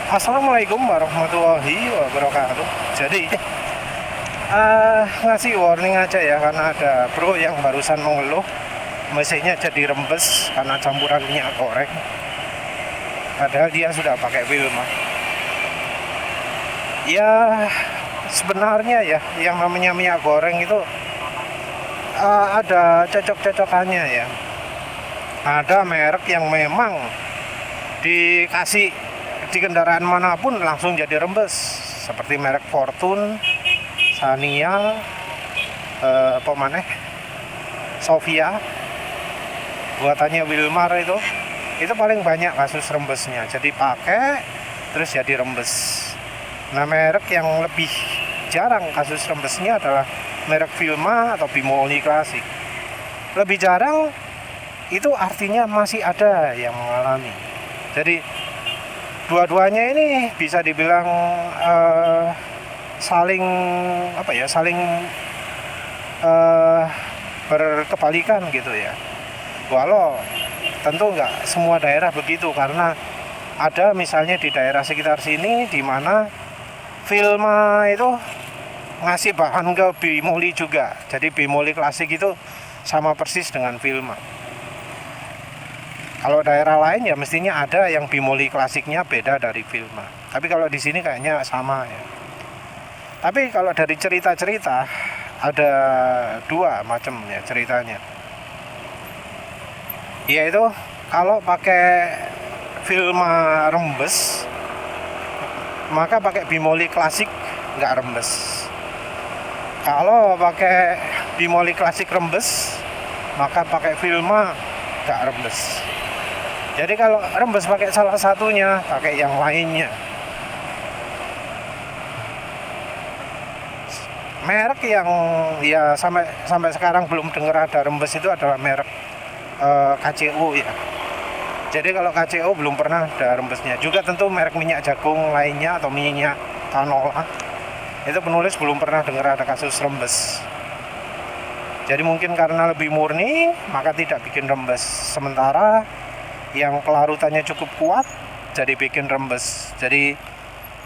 Assalamualaikum warahmatullahi wabarakatuh. Jadi ngasih warning aja ya, karena ada bro yang barusan mengeluh mesinnya jadi rembes karena campuran minyak goreng. Padahal dia sudah pakai Wilma. Ya sebenarnya ya, yang namanya minyak goreng itu ada cocok-cocokannya ya. Ada merek yang memang dikasih di kendaraan manapun langsung jadi rembes, seperti merek Fortune, Xania, Sofia, buatannya Wilmar itu paling banyak kasus rembesnya. Jadi pakai terus jadi rembes. Nah, merek yang lebih jarang kasus rembesnya adalah merek Wilma atau Bimoli Klasik. Lebih jarang itu artinya masih ada yang mengalami. Jadi dua-duanya ini bisa dibilang saling berkebalikan gitu ya. Walau tentu nggak semua daerah begitu, karena ada misalnya di daerah sekitar sini di mana Wilma itu ngasih bahan ke Bimoli juga. Jadi Bimoli Klasik itu sama persis dengan Wilma. Kalau daerah lain ya mestinya ada yang Bimoli Klasiknya beda dari Wilma. Tapi kalau di sini kayaknya sama ya. Tapi kalau dari cerita-cerita ada dua macam ya ceritanya. Yaitu kalau pakai Wilma rembes, maka pakai Bimoli Klasik nggak rembes. Kalau pakai Bimoli Klasik rembes, maka pakai Wilma nggak rembes. Jadi kalau rembes pakai salah satunya, pakai yang lainnya. Merek yang ya sampai sekarang belum dengar ada rembes itu adalah merek KCO ya. Jadi kalau KCO belum pernah ada rembesnya. Juga tentu merek minyak jagung lainnya atau minyak canola, itu penulis belum pernah dengar ada kasus rembes. Jadi mungkin karena lebih murni maka tidak bikin rembes. Sementara yang pelarutannya cukup kuat jadi bikin rembes. Jadi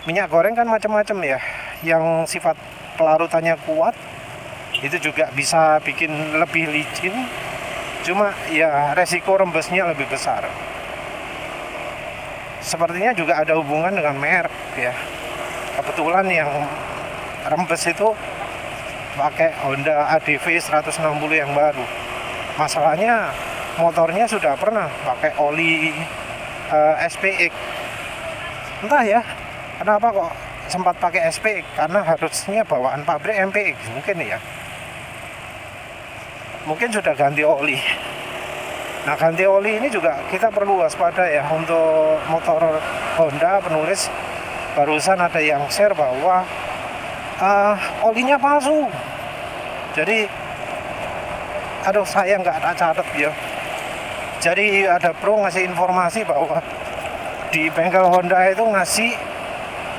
minyak goreng kan macam-macam ya. Yang sifat pelarutannya kuat itu juga bisa bikin lebih licin. Cuma ya resiko rembesnya lebih besar. Sepertinya juga ada hubungan dengan merek ya. Kebetulan yang rembes itu pakai Honda ADV 160 yang baru. Masalahnya motornya sudah pernah pakai oli SPX. Entah ya kenapa kok sempat pakai SPX, karena harusnya bawaan pabrik MPX mungkin ya. Mungkin sudah ganti oli. Nah, ganti oli ini juga kita perlu waspada ya. Untuk motor Honda penulis barusan ada yang share bahwa olinya palsu. Jadi aduh, saya nggak ada catat ya. Jadi ada pro ngasih informasi bahwa di bengkel Honda itu ngasih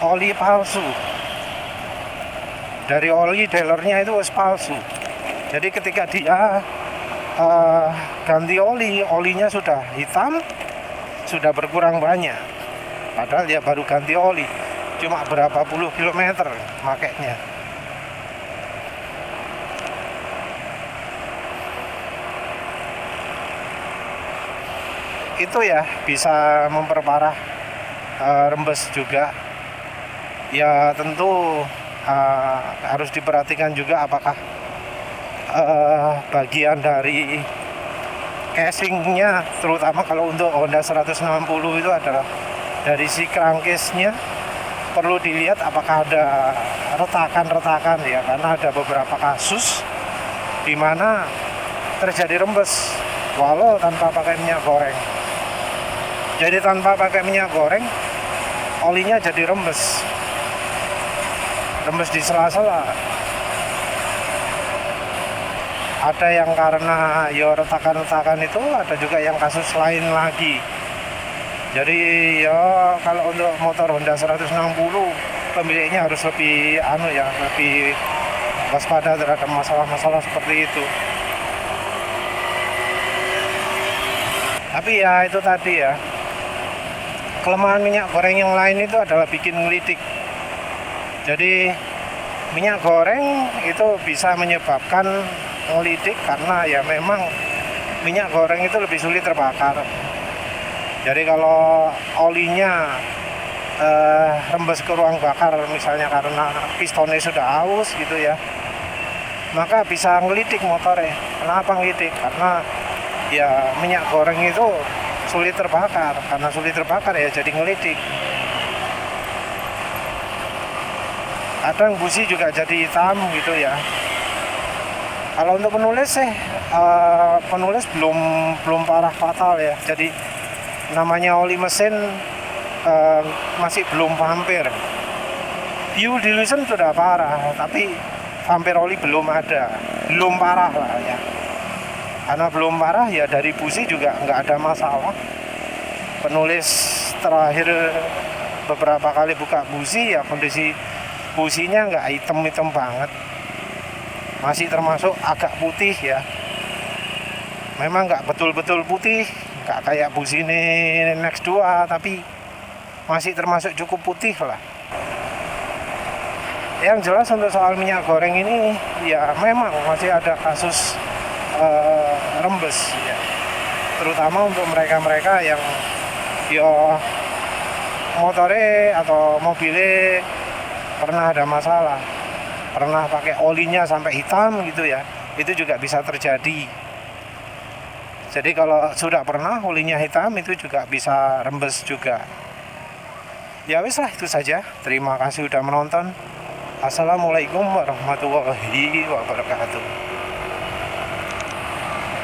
oli palsu. Dari oli dealernya itu palsu. Jadi ketika dia ganti oli, olinya sudah hitam, sudah berkurang banyak. Padahal dia baru ganti oli, cuma berapa puluh kilometer makainya. Itu ya bisa memperparah rembes juga. Ya tentu harus diperhatikan juga apakah bagian dari casingnya, terutama kalau untuk Honda 160 itu adalah dari si crankcase-nya, perlu dilihat apakah ada retakan-retakan ya, karena ada beberapa kasus di mana terjadi rembes walau tanpa pakai minyak goreng. Jadi tanpa pakai minyak goreng, olinya jadi rembes di sela-sela. Ada yang karena ya retakan-retakan itu, ada juga yang kasus lain lagi. Jadi ya kalau untuk motor Honda 160 pemiliknya harus lebih lebih waspada terhadap masalah-masalah seperti itu. Tapi ya itu tadi ya, kelemahan minyak goreng yang lain itu adalah bikin ngelitik. Jadi minyak goreng itu bisa menyebabkan ngelitik karena ya memang minyak goreng itu lebih sulit terbakar. Jadi kalau olinya rembes ke ruang bakar misalnya karena pistonnya sudah aus gitu ya, maka bisa ngelitik motornya. Kenapa ngelitik? Karena ya minyak goreng itu sulit terbakar, karena sulit terbakar ya jadi ngelitik. Kadang busi juga jadi hitam gitu ya. Kalau untuk penulis sih penulis belum parah fatal ya. Jadi namanya oli mesin masih belum vampir. Fuel dilution sudah parah, tapi vampir oli belum ada, belum parah lah ya. Karena belum parah ya dari busi juga nggak ada masalah. Penulis terakhir beberapa kali buka busi ya kondisi businya nggak hitam-hitam banget, masih termasuk agak putih ya. Memang nggak betul-betul putih, nggak kayak busi ini Next 2, tapi masih termasuk cukup putih lah. Yang jelas untuk soal minyak goreng ini ya memang masih ada kasus rembes ya, terutama untuk mereka-mereka yang yo motornya atau mobilnya pernah ada masalah, pernah pakai olinya sampai hitam gitu ya, itu juga bisa terjadi. Jadi kalau sudah pernah olinya hitam itu juga bisa rembes juga. Ya wis lah, itu saja. Terima kasih sudah menonton. Assalamualaikum warahmatullahi wabarakatuh.